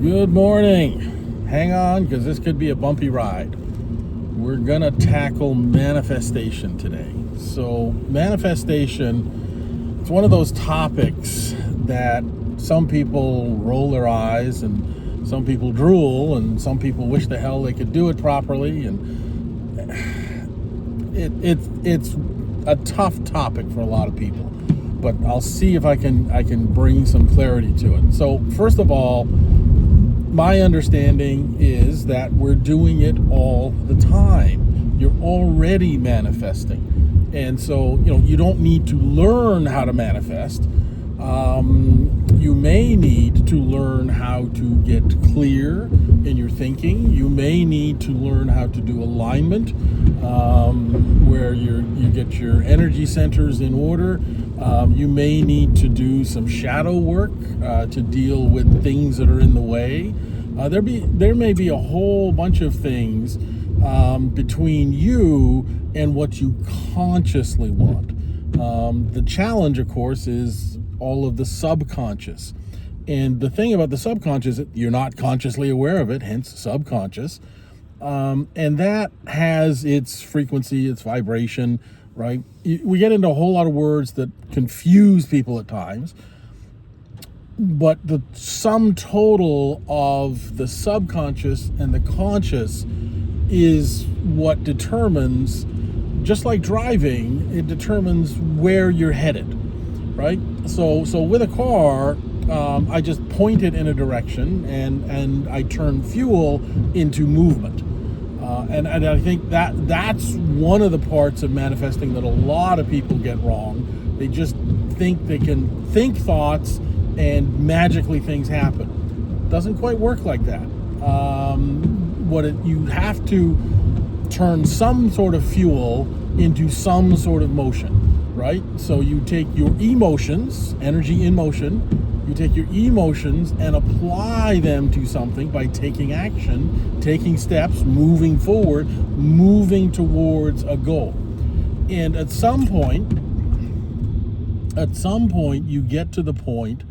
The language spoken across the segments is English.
Good morning. Hang on, because this could be a bumpy ride. We're going to tackle manifestation today. So, manifestation, it's one of those topics that some people roll their eyes and some people drool and some people wish the hell they could do it properly. And it's a tough topic for a lot of people. But I'll see if I can bring some clarity to it. So, first of all, my understanding is that we're doing it all the time. You're already manifesting. And so, you don't need to learn how to manifest. You may need to learn how to get clear in your thinking. You may need to learn how to do alignment, where you get your energy centers in order. You may need to do some shadow work to deal with things that are in the way. There may be a whole bunch of things between you and what you consciously want. The challenge, of course, is all of the subconscious. And the thing about the subconscious, you're not consciously aware of it, hence subconscious. And that has its frequency, its vibration, right? We get into a whole lot of words that confuse people at times. But the sum total of the subconscious and the conscious is what determines, just like driving, it determines where you're headed, right? So with a car, I just point it in a direction and I turn fuel into movement. And I think that's one of the parts of manifesting that a lot of people get wrong. They just think they can think thoughts and magically things happen. It doesn't quite work like that. You have to turn some sort of fuel into some sort of motion, right? So you take your emotions, energy in motion, you take your emotions and apply them to something by taking action, taking steps, moving forward, moving towards a goal. And at some point, you get to the point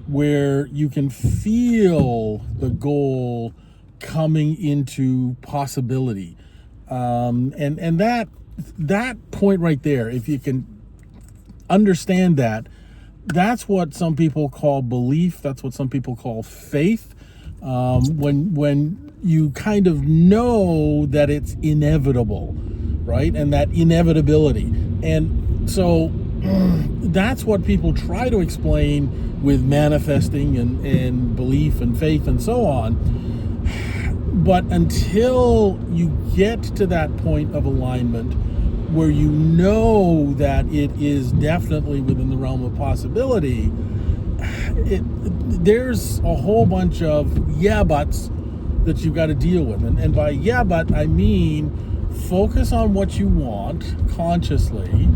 where you can feel the goal coming into possibility. And that point right there, if you can understand that, that's what some people call belief. That's what some people call faith. When you kind of know that it's inevitable, right? And that inevitability. And so that's what people try to explain with manifesting and belief and faith and so on. But until you get to that point of alignment where you know that it is definitely within the realm of possibility, there's a whole bunch of yeah buts that you've got to deal with. And by yeah but, I mean focus on what you want consciously,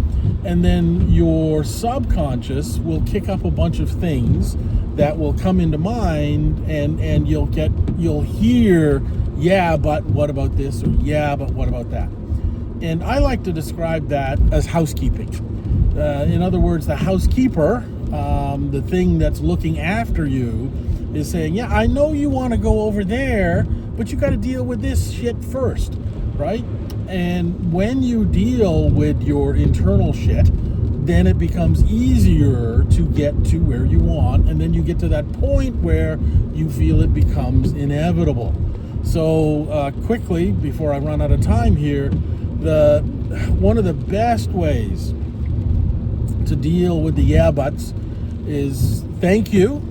and then your subconscious will kick up a bunch of things that will come into mind, and you'll hear, yeah, but what about this? Or yeah, but what about that? And I like to describe that as housekeeping. In other words, the housekeeper, the thing that's looking after you, is saying, yeah, I know you want to go over there, but you got to deal with this shit first, right? And when you deal with your internal shit, then it becomes easier to get to where you want, and then you get to that point where you feel it becomes inevitable. So quickly, before I run out of time here, one of the best ways to deal with the yeah buts is thank you.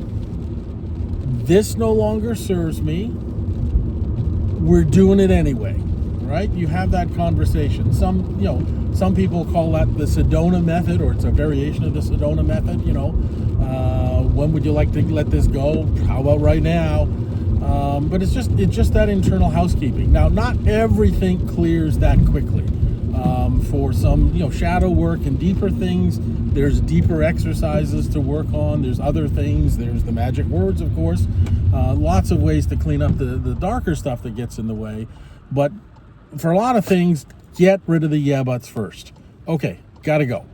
This no longer serves me. We're doing it anyway, right? You have that conversation. Some people call that the Sedona method, or it's a variation of the Sedona method. When would you like to let this go? How about right now? But it's just that internal housekeeping. Now, not everything clears that quickly. For some, shadow work and deeper things, there's deeper exercises to work on. There's other things. There's the magic words, of course. Lots of ways to clean up the darker stuff that gets in the way. But for a lot of things, get rid of the yeah buts first. Okay, gotta go.